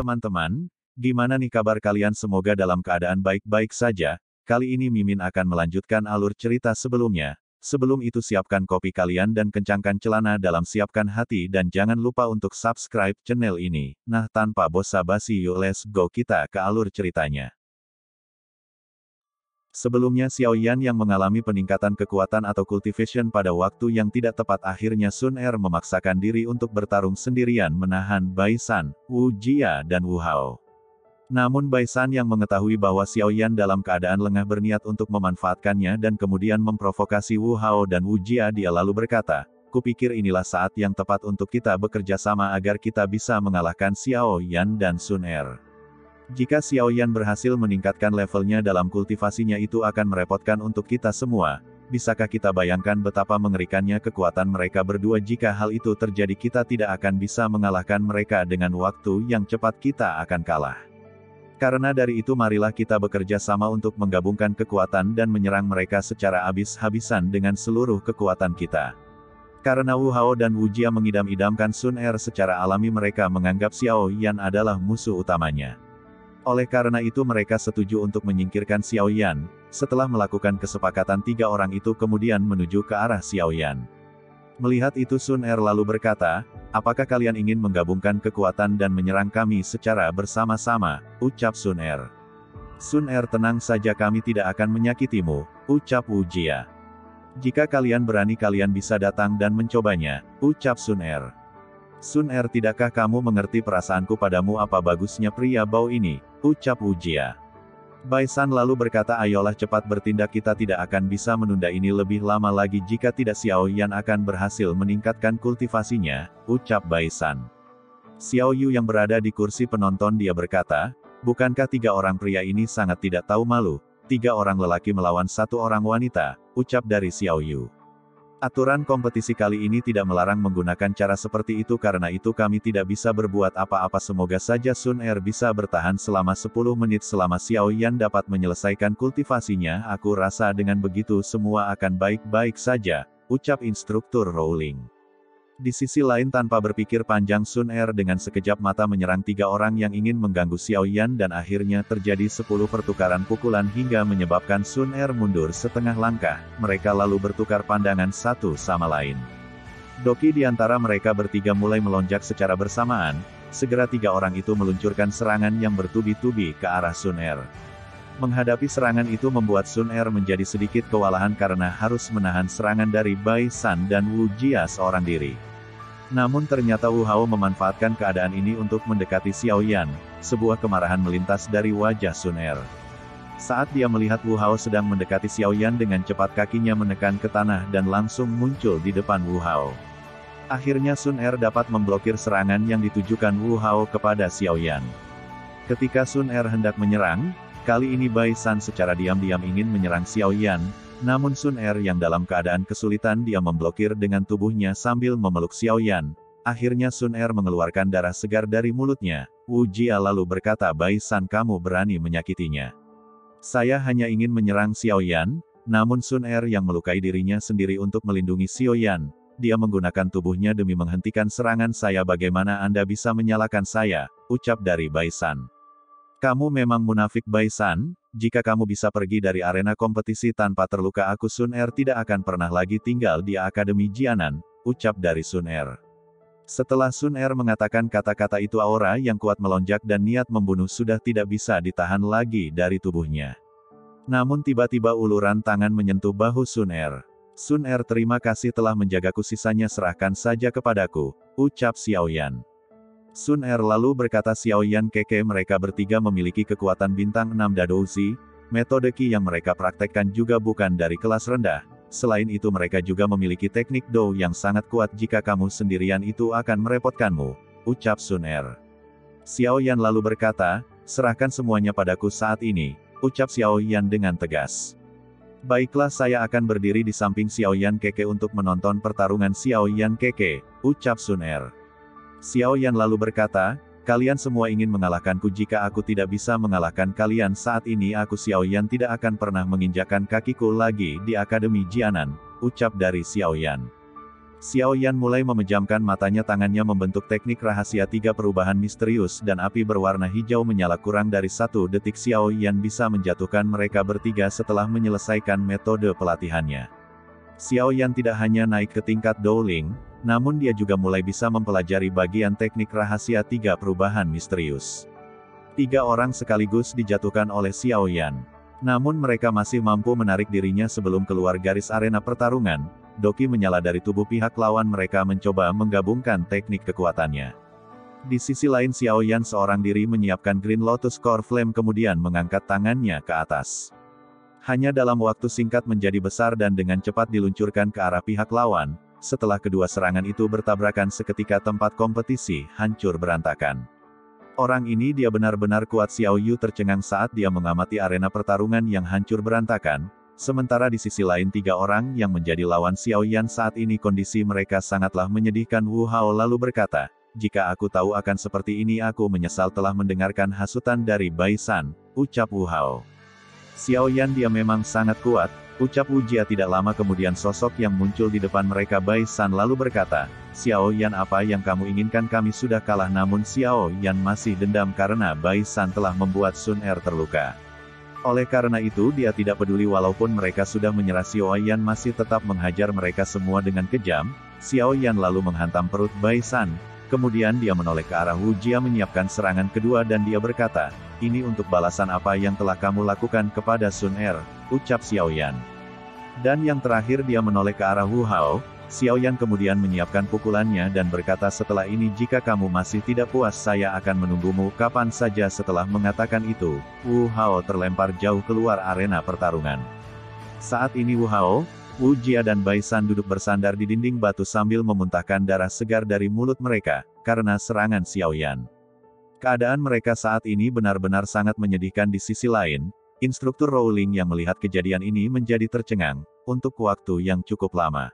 teman-teman, gimana nih kabar kalian? Semoga dalam keadaan baik-baik saja. Kali ini Mimin akan melanjutkan alur cerita sebelumnya. Sebelum itu siapkan kopi kalian dan kencangkan celana dalam siapkan hati dan jangan lupa untuk subscribe channel ini. Nah tanpa basa-basi yuk let's go kita ke alur ceritanya. Sebelumnya Xiao Yan yang mengalami peningkatan kekuatan atau cultivation pada waktu yang tidak tepat, akhirnya Sun Er memaksakan diri untuk bertarung sendirian menahan Bai San, Wu Jia dan Wu Hao. Namun Bai San yang mengetahui bahwa Xiao Yan dalam keadaan lengah berniat untuk memanfaatkannya dan kemudian memprovokasi Wu Hao dan Wu Jia, dia lalu berkata, "Kupikir inilah saat yang tepat untuk kita bekerja sama agar kita bisa mengalahkan Xiao Yan dan Sun Er. Jika Xiao Yan berhasil meningkatkan levelnya dalam kultivasinya itu akan merepotkan untuk kita semua. Bisakah kita bayangkan betapa mengerikannya kekuatan mereka berdua? Jika hal itu terjadi kita tidak akan bisa mengalahkan mereka dengan waktu yang cepat, kita akan kalah. Karena dari itu marilah kita bekerja sama untuk menggabungkan kekuatan dan menyerang mereka secara habis-habisan dengan seluruh kekuatan kita." Karena Wu Hao dan Wu Jia mengidam-idamkan Sun Er secara alami, mereka menganggap Xiao Yan adalah musuh utamanya. Oleh karena itu mereka setuju untuk menyingkirkan Xiao Yan. Setelah melakukan kesepakatan, tiga orang itu kemudian menuju ke arah Xiao Yan. Melihat itu Sun Er lalu berkata, "Apakah kalian ingin menggabungkan kekuatan dan menyerang kami secara bersama-sama?" ucap Sun Er. "Sun Er, tenang saja, kami tidak akan menyakitimu," ucap Wu Jia. "Jika kalian berani kalian bisa datang dan mencobanya," ucap Sun Er. "Sun Er, tidakkah kamu mengerti perasaanku padamu? Apa bagusnya pria bau ini?" ucap Wu Jia. Bai San lalu berkata, "Ayolah cepat bertindak, kita tidak akan bisa menunda ini lebih lama lagi. Jika tidak Xiao Yan akan berhasil meningkatkan kultivasinya," ucap Bai San. Xiao Yu yang berada di kursi penonton dia berkata, "Bukankah tiga orang pria ini sangat tidak tahu malu? Tiga orang lelaki melawan satu orang wanita," ucap dari Xiao Yu. "Aturan kompetisi kali ini tidak melarang menggunakan cara seperti itu, karena itu kami tidak bisa berbuat apa-apa. Semoga saja Sun Er bisa bertahan selama 10 menit selama Xiao Yan dapat menyelesaikan kultivasinya. Aku rasa dengan begitu semua akan baik-baik saja," ucap instruktur Rowling. Di sisi lain tanpa berpikir panjang Sun Er dengan sekejap mata menyerang tiga orang yang ingin mengganggu Xiao Yan dan akhirnya terjadi 10 pertukaran pukulan hingga menyebabkan Sun Er mundur setengah langkah. Mereka lalu bertukar pandangan satu sama lain. Doki di antara mereka bertiga mulai melonjak secara bersamaan. Segera tiga orang itu meluncurkan serangan yang bertubi-tubi ke arah Sun Er. Menghadapi serangan itu membuat Sun Er menjadi sedikit kewalahan karena harus menahan serangan dari Bai San dan Wu Jia seorang diri. Namun ternyata Wu Hao memanfaatkan keadaan ini untuk mendekati Xiao Yan. Sebuah kemarahan melintas dari wajah Sun Er. Saat dia melihat Wu Hao sedang mendekati Xiao Yan, dengan cepat kakinya menekan ke tanah dan langsung muncul di depan Wu Hao. Akhirnya Sun Er dapat memblokir serangan yang ditujukan Wu Hao kepada Xiao Yan. Ketika Sun Er hendak menyerang, kali ini Bai San secara diam-diam ingin menyerang Xiao Yan, namun Sun Er yang dalam keadaan kesulitan dia memblokir dengan tubuhnya sambil memeluk Xiao Yan. Akhirnya Sun Er mengeluarkan darah segar dari mulutnya. Wu Jia lalu berkata, "Bai San, kamu berani menyakitinya. Saya hanya ingin menyerang Xiao Yan." Namun Sun Er yang melukai dirinya sendiri untuk melindungi Xiao Yan. Dia menggunakan tubuhnya demi menghentikan serangan saya. "Bagaimana Anda bisa menyalahkan saya?" ucap dari Bai San. "Kamu memang munafik Bai San, jika kamu bisa pergi dari arena kompetisi tanpa terluka, aku Sun Er tidak akan pernah lagi tinggal di Akademi Jianan," ucap dari Sun Er. Setelah Sun Er mengatakan kata-kata itu, aura yang kuat melonjak dan niat membunuh sudah tidak bisa ditahan lagi dari tubuhnya. Namun tiba-tiba uluran tangan menyentuh bahu Sun Er. "Sun Er, terima kasih telah menjagaku, sisanya serahkan saja kepadaku," ucap Xiao Yan. Sun Er lalu berkata, "Xiao Yan, Keke, mereka bertiga memiliki kekuatan bintang 6 Dadouzi, metode Qi yang mereka praktekkan juga bukan dari kelas rendah. Selain itu mereka juga memiliki teknik Dou yang sangat kuat. Jika kamu sendirian itu akan merepotkanmu," ucap Sun Er. Xiao Yan lalu berkata, "Serahkan semuanya padaku saat ini," ucap Xiao Yan dengan tegas. "Baiklah, saya akan berdiri di samping Xiao Yan, Keke, untuk menonton pertarungan Xiao Yan, Keke," ucap Sun Er. Xiao Yan lalu berkata, "Kalian semua ingin mengalahkanku. Jika aku tidak bisa mengalahkan kalian saat ini, aku Xiao Yan tidak akan pernah menginjakkan kakiku lagi di Akademi Jianan," ucap dari Xiao Yan. Xiao Yan mulai memejamkan matanya, tangannya membentuk teknik rahasia 3 perubahan misterius dan api berwarna hijau menyala. Kurang dari 1 detik Xiao Yan bisa menjatuhkan mereka bertiga setelah menyelesaikan metode pelatihannya. Xiao Yan tidak hanya naik ke tingkat Dowling, namun dia juga mulai bisa mempelajari bagian teknik rahasia 3 perubahan misterius. 3 orang sekaligus dijatuhkan oleh Xiao Yan. Namun mereka masih mampu menarik dirinya sebelum keluar garis arena pertarungan. Doki menyala dari tubuh pihak lawan, mereka mencoba menggabungkan teknik kekuatannya. Di sisi lain Xiao Yan seorang diri menyiapkan Green Lotus Core Flame kemudian mengangkat tangannya ke atas. Hanya dalam waktu singkat menjadi besar dan dengan cepat diluncurkan ke arah pihak lawan. Setelah kedua serangan itu bertabrakan seketika tempat kompetisi hancur berantakan. Orang ini dia benar-benar kuat. Xiao Yu tercengang saat dia mengamati arena pertarungan yang hancur berantakan. Sementara di sisi lain 3 orang yang menjadi lawan Xiao Yan saat ini kondisi mereka sangatlah menyedihkan. Wu Hao lalu berkata, "Jika aku tahu akan seperti ini aku menyesal telah mendengarkan hasutan dari Bai San," ucap Wu Hao. "Xiao Yan dia memang sangat kuat," ucap Wu Jia. Tidak lama kemudian sosok yang muncul di depan mereka Bai San lalu berkata, "Xiao Yan, apa yang kamu inginkan? Kami sudah kalah." Namun Xiao Yan masih dendam karena Bai San telah membuat Sun Er terluka. Oleh karena itu dia tidak peduli walaupun mereka sudah menyerah. Xiao Yan masih tetap menghajar mereka semua dengan kejam. Xiao Yan lalu menghantam perut Bai San. Kemudian dia menoleh ke arah Wu Jia menyiapkan serangan kedua dan dia berkata, "Ini untuk balasan apa yang telah kamu lakukan kepada Sun Er," ucap Xiao Yan. Dan yang terakhir dia menoleh ke arah Wu Hao. Xiao Yan kemudian menyiapkan pukulannya dan berkata, "Setelah ini jika kamu masih tidak puas saya akan menunggumu kapan saja." Setelah mengatakan itu, Wu Hao terlempar jauh keluar arena pertarungan. Saat ini Wu Hao, Wu Jia dan Bai San duduk bersandar di dinding batu sambil memuntahkan darah segar dari mulut mereka, karena serangan Xiao Yan. Keadaan mereka saat ini benar-benar sangat menyedihkan. Di sisi lain, instruktur Rowling yang melihat kejadian ini menjadi tercengang, untuk waktu yang cukup lama.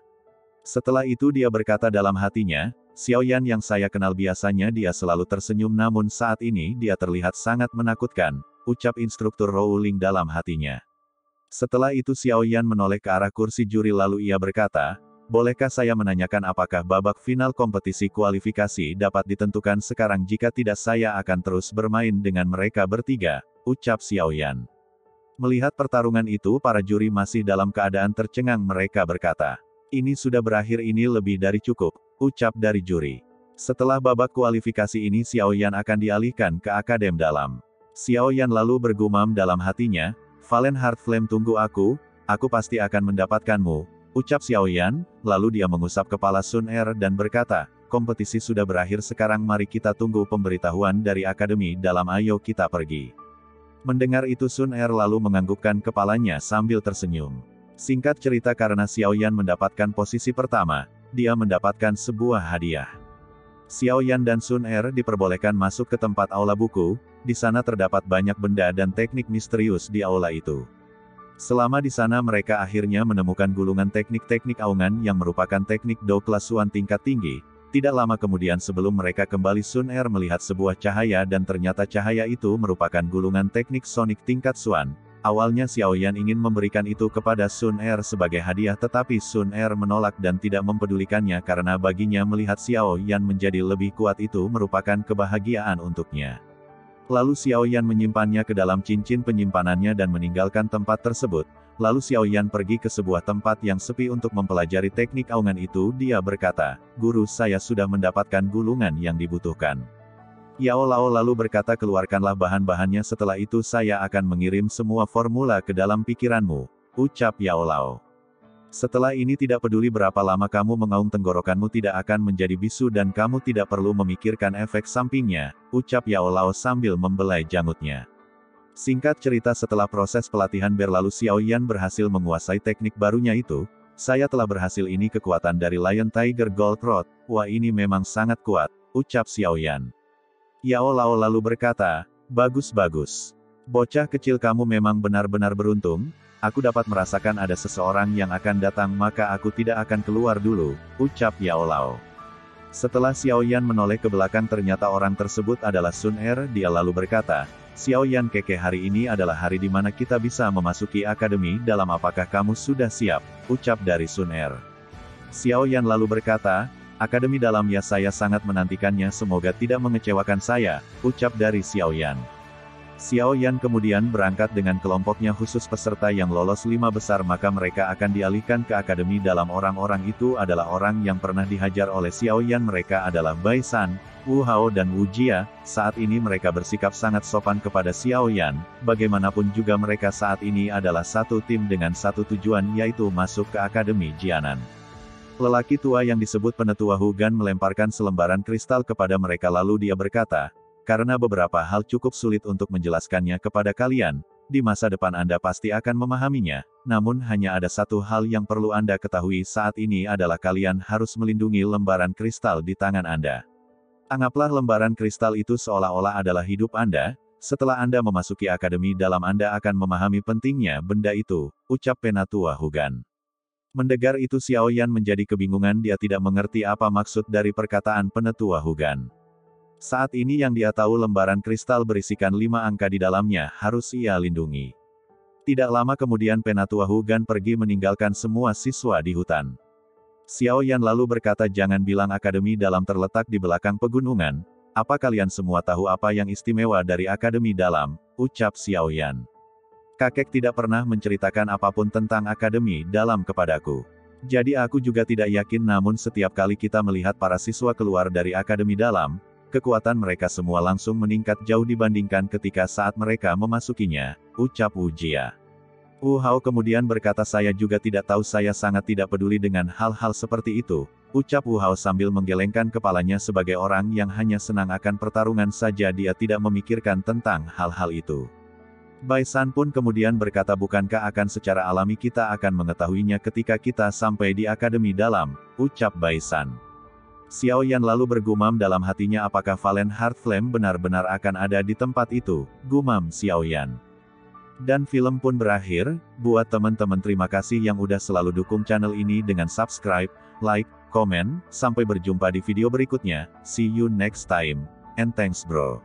Setelah itu dia berkata dalam hatinya, "Xiao Yan yang saya kenal biasanya dia selalu tersenyum namun saat ini dia terlihat sangat menakutkan," ucap instruktur Rowling dalam hatinya. Setelah itu Xiao Yan menoleh ke arah kursi juri lalu ia berkata, "Bolehkah saya menanyakan apakah babak final kompetisi kualifikasi dapat ditentukan sekarang? Jika tidak saya akan terus bermain dengan mereka bertiga," ucap Xiao Yan. Melihat pertarungan itu para juri masih dalam keadaan tercengang. Mereka berkata, "Ini sudah berakhir, ini lebih dari cukup," ucap dari juri. Setelah babak kualifikasi ini Xiao Yan akan dialihkan ke Akadem Dalam. Xiao Yan lalu bergumam dalam hatinya, "Valen Heart Flame, tunggu aku pasti akan mendapatkanmu," ucap Xiao Yan, lalu dia mengusap kepala Sun Er dan berkata, "Kompetisi sudah berakhir sekarang mari kita tunggu pemberitahuan dari Akademi Dalam, ayo kita pergi." Mendengar itu Sun Er lalu menganggukkan kepalanya sambil tersenyum. Singkat cerita karena Xiao Yan mendapatkan posisi pertama, dia mendapatkan sebuah hadiah. Xiao Yan dan Sun Er diperbolehkan masuk ke tempat aula buku, di sana terdapat banyak benda dan teknik misterius di aula itu. Selama di sana mereka akhirnya menemukan gulungan teknik-teknik aungan yang merupakan teknik Do kelas Suan tingkat tinggi. Tidak lama kemudian sebelum mereka kembali Sun Er melihat sebuah cahaya dan ternyata cahaya itu merupakan gulungan teknik Sonic tingkat Suan. Awalnya Xiao Yan ingin memberikan itu kepada Sun Er sebagai hadiah tetapi Sun Er menolak dan tidak mempedulikannya karena baginya melihat Xiao Yan menjadi lebih kuat itu merupakan kebahagiaan untuknya. Lalu Xiao Yan menyimpannya ke dalam cincin penyimpanannya dan meninggalkan tempat tersebut. Lalu Xiao Yan pergi ke sebuah tempat yang sepi untuk mempelajari teknik aungan itu. Dia berkata, "Guru, saya sudah mendapatkan gulungan yang dibutuhkan." Yao Lao lalu berkata, "Keluarkanlah bahan-bahannya, setelah itu saya akan mengirim semua formula ke dalam pikiranmu," ucap Yao Lao. "Setelah ini tidak peduli berapa lama kamu mengaum tenggorokanmu tidak akan menjadi bisu dan kamu tidak perlu memikirkan efek sampingnya," ucap Yao Lao sambil membelai janggutnya. Singkat cerita setelah proses pelatihan berlalu Xiao Yan berhasil menguasai teknik barunya itu. "Saya telah berhasil, ini kekuatan dari Lion Tiger Gold Rod, wah ini memang sangat kuat," ucap Xiao Yan. Yao Lao lalu berkata, "Bagus-bagus. Bocah kecil kamu memang benar-benar beruntung, aku dapat merasakan ada seseorang yang akan datang maka aku tidak akan keluar dulu," ucap Yao Lao. Setelah Xiao Yan menoleh ke belakang ternyata orang tersebut adalah Sun Er, dia lalu berkata, "Xiao Yan keke, hari ini adalah hari di mana kita bisa memasuki Akademi Dalam, apakah kamu sudah siap?" ucap dari Sun Er. Xiao Yan lalu berkata, "Akademi dalam ya, saya sangat menantikannya, semoga tidak mengecewakan saya," ucap dari Xiao Yan. Xiao Yan kemudian berangkat dengan kelompoknya khusus peserta yang lolos 5 besar, maka mereka akan dialihkan ke akademi dalam. Orang-orang itu adalah orang yang pernah dihajar oleh Xiao Yan, mereka adalah Bai San, Wu Hao dan Wu Jia. Saat ini mereka bersikap sangat sopan kepada Xiao Yan, bagaimanapun juga mereka saat ini adalah satu tim dengan satu tujuan, yaitu masuk ke akademi Jianan. Lelaki tua yang disebut Penetua Hugan melemparkan selembaran kristal kepada mereka lalu dia berkata, "Karena beberapa hal cukup sulit untuk menjelaskannya kepada kalian, di masa depan Anda pasti akan memahaminya, namun hanya ada satu hal yang perlu Anda ketahui saat ini adalah kalian harus melindungi lembaran kristal di tangan Anda. Anggaplah lembaran kristal itu seolah-olah adalah hidup Anda, setelah Anda memasuki akademi dalam Anda akan memahami pentingnya benda itu," ucap Penatua Hugan. Mendengar itu Xiao Yan menjadi kebingungan, dia tidak mengerti apa maksud dari perkataan Penetua Hugan. Saat ini yang dia tahu lembaran kristal berisikan 5 angka di dalamnya harus ia lindungi. Tidak lama kemudian Penatua Hugan pergi meninggalkan semua siswa di hutan. Xiao Yan lalu berkata, "Jangan bilang akademi dalam terletak di belakang pegunungan, apa kalian semua tahu apa yang istimewa dari akademi dalam?" ucap Xiao Yan. "Kakek tidak pernah menceritakan apapun tentang akademi dalam kepadaku. Jadi aku juga tidak yakin, namun setiap kali kita melihat para siswa keluar dari akademi dalam, kekuatan mereka semua langsung meningkat jauh dibandingkan ketika saat mereka memasukinya," ucap Wu Jia. Wu Hao kemudian berkata, "Saya juga tidak tahu, saya sangat tidak peduli dengan hal-hal seperti itu," ucap Wu Hao sambil menggelengkan kepalanya sebagai orang yang hanya senang akan pertarungan saja, dia tidak memikirkan tentang hal-hal itu. Bai San pun kemudian berkata, "Bukankah akan secara alami kita akan mengetahuinya ketika kita sampai di akademi dalam," ucap Bai San. Xiao Yan lalu bergumam dalam hatinya, apakah Valen Heart Flame benar-benar akan ada di tempat itu, gumam Xiao Yan. Dan film pun berakhir. Buat teman-teman, terima kasih yang udah selalu dukung channel ini dengan subscribe, like, komen. Sampai berjumpa di video berikutnya. See you next time. And thanks bro.